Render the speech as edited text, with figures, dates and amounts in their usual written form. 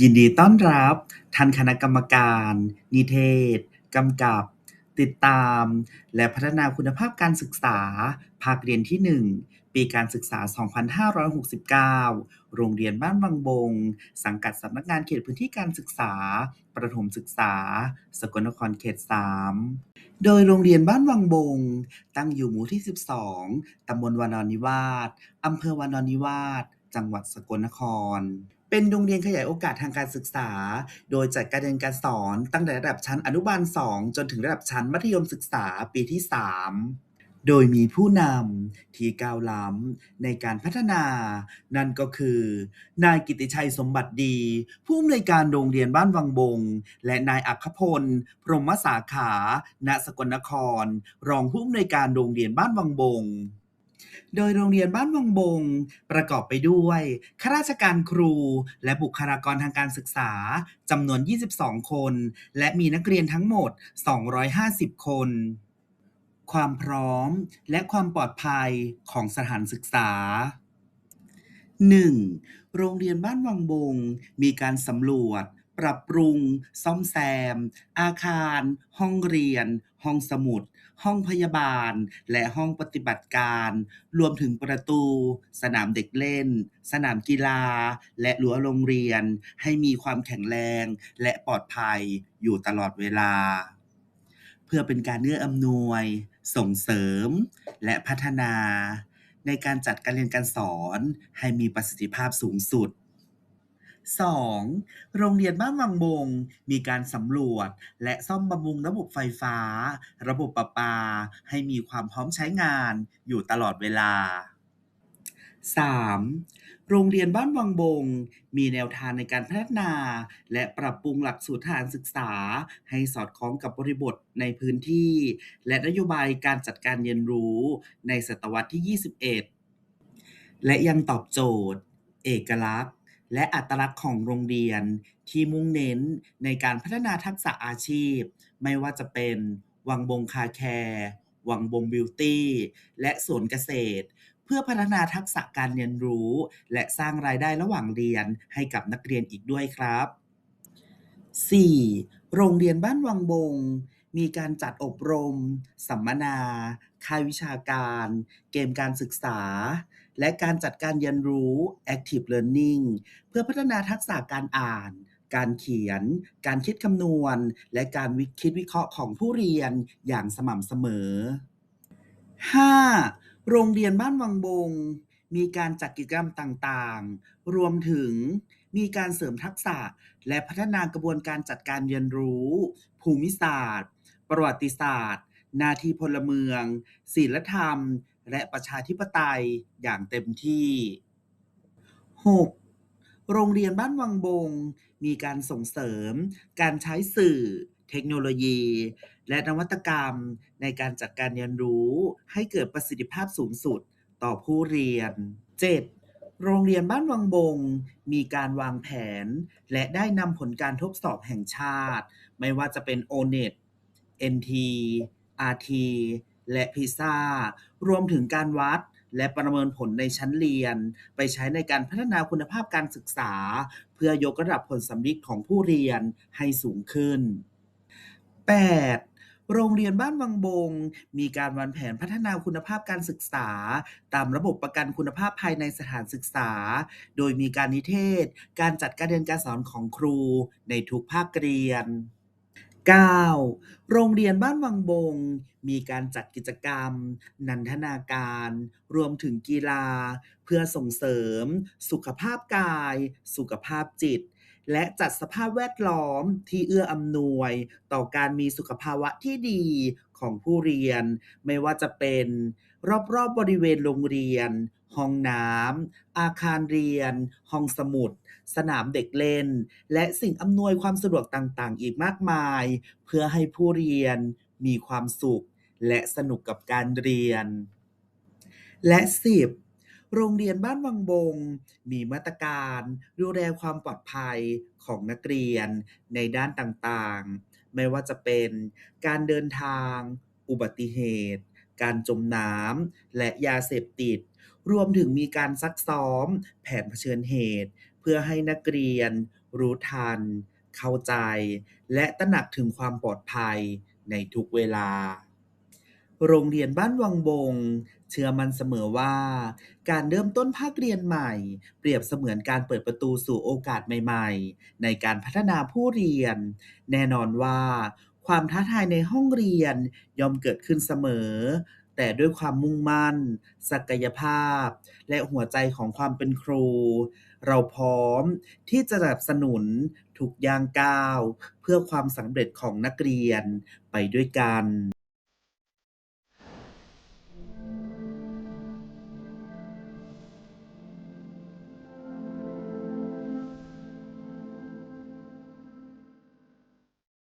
ยินดีต้อนรับท่านคณะกรรมการ นิเทศ กำกับ ติดตาม และพัฒนาคุณภาพการศึกษา ภาคเรียนที่ 1 ปีการศึกษา 2569 โรงเรียนบ้านวังบง สังกัดสำนักงานเขตพื้นที่การศึกษา ประถมศึกษา สกลนครเขต 3 โดยโรงเรียนบ้านวังบง ตั้งอยู่หมู่ที่ 12 ตำบลวานอนนิวาส อำเภอวานอนนิวาส จังหวัดสกลนคร เป็นโรงเรียนขยายโอกาสทางการศึกษา โดยจัดการเรียนการสอนตั้งแต่ระดับชั้นอนุบาล 2 จนถึงระดับชั้นมัธยมศึกษาปีที่ 3 โดยมีผู้นำที่ก้าวล้ำในการพัฒนา นั่นก็คือ นายกิตติชัยสมบัติดี ผู้อำนวยการโรงเรียนบ้านวังบง และนายอัครพล พรหมสาขา ณ สกลนคร รองผู้อำนวยการโรงเรียนบ้านวังบง โดยโรงเรียนบ้านวังบง ประกอบไปด้วยข้าราชการครูและบุคลากรทางการศึกษาจำนวน 22 คน และมีนักเรียนทั้งหมด 250 คน ความพร้อมและความปลอดภัยของสถานศึกษา 1. โรงเรียนบ้านวังบง มีการสำรวจ ปรับปรุง ซ่อมแซม อาคาร ห้องเรียน ห้องสมุด ห้องพยาบาล และห้องปฏิบัติการ รวมถึงประตู สนามเด็กเล่น สนามกีฬา และรั้วโรงเรียน ให้มีความแข็งแรงและปลอดภัยอยู่ตลอดเวลา เพื่อเป็นการเอื้ออำนวย ส่งเสริม และพัฒนาในการจัดการเรียนการสอนให้มีประสิทธิภาพสูงสุด 2. โรงเรียนบ้านวังบง มีการสำรวจและซ่อมบำรุงระบบไฟฟ้า ระบบประปา ให้มีความพร้อมใช้งานอยู่ตลอดเวลา 3. โรงเรียนบ้านวังบง มีแนวทางในการพัฒนาและปรับปรุงหลักสูตรทางศึกษาให้สอดคล้องกับบริบทในพื้นที่ และนโยบายการจัดการเรียนรู้ในศตวรรษที่ 21 และยังตอบโจทย์ เอกลักษณ์ และอัตลักษณ์ของโรงเรียนที่มุ่งเน้นในการพัฒนาทักษะอาชีพ ไม่ว่าจะเป็นวังบงคาแคร์ วังบงบิวตี้ และสวนเกษตร เพื่อพัฒนาทักษะการเรียนรู้และสร้างรายได้ระหว่างเรียนให้กับนักเรียนอีกด้วยครับ 4. โรงเรียนบ้านวังบง มีการจัดอบรม สัมมนา ค่ายวิชาการ เกมการศึกษา และการจัดการเรียนรู้ Active Learning เพื่อพัฒนาทักษะการอ่าน การเขียน การคิดคำนวณ และการคิดวิเคราะห์ของผู้เรียนอย่างสม่ำเสมอ 5. โรงเรียนบ้านวังบง มีการจัดกิจกรรมต่างๆ รวมถึงมีการเสริมทักษะและพัฒนากระบวนการจัดการเรียนรู้ ภูมิศาสตร์ ประวัติศาสตร์ หน้าที่พลเมือง ศีลธรรม และประชาธิปไตยอย่างเต็มที่ 6. โรงเรียนบ้านวังบง มีการส่งเสริมการใช้สื่อ เทคโนโลยี และนวัตกรรมในการจัดการเรียนรู้ให้เกิดประสิทธิภาพสูงสุดต่อผู้เรียน 7. โรงเรียนบ้านวังบง มีการวางแผนและได้นำผลการทดสอบแห่งชาติ ไม่ว่าจะเป็น O-NET NT RT และ PISA รวมถึงการวัดและประเมินผลในชั้นเรียน ไปใช้ในการพัฒนาคุณภาพการศึกษา เพื่อยกระดับผลสำลิดของผู้เรียนให้สูงขึ้น 8. โรงเรียนบ้านวังบง มีการวางแผนพัฒนาคุณภาพการศึกษา ตามระบบประกันคุณภาพภายในสถานศึกษา โดยมีการนิเทศ การจัดการเรียนการสอนของครูในทุกภาคเรียน 9. โรงเรียนบ้านวังบง มีการจัดกิจกรรม นันทนาการ รวมถึงกีฬา เพื่อส่งเสริมสุขภาพกาย สุขภาพจิต และจัดสภาพแวดล้อมที่เอื้ออำนวยต่อการมีสุขภาวะที่ดีของผู้เรียน ไม่ว่าจะเป็นรอบๆบริเวณโรงเรียน ห้องน้ำ อาคารเรียน ห้องสมุด สนามเด็กเล่น และสิ่งอำนวยความสะดวกต่างๆ อีกมากมาย เพื่อให้ผู้เรียนมีความสุขและสนุกกับการเรียน และ 10. โรงเรียนบ้านวังบง มีมาตรการดูแลความปลอดภัยของนักเรียนในด้านต่างๆ ไม่ว่าจะเป็นการเดินทาง อุบัติเหตุ การจมน้ำ และยาเสพติด รวมถึงมีการซักซ้อมแผนเผชิญเหตุ เพื่อให้นักเรียนรู้ทัน เข้าใจ และตระหนักถึงความปลอดภัยในทุกเวลา โรงเรียนบ้านวังบงเชื่อมั่นเสมอว่าการเริ่มต้นภาคเรียนใหม่เปรียบเสมือนการเปิดประตูสู่โอกาสใหม่ๆในการพัฒนาผู้เรียน แน่นอนว่าความท้าทายในห้องเรียนย่อมเกิดขึ้นเสมอ แต่ด้วยความมุ่งมั่น ศักยภาพ และหัวใจของความเป็นครู เราพร้อมที่จะสนับสนุนทุกย่างก้าวเพื่อความสำเร็จของนักเรียนไปด้วยกัน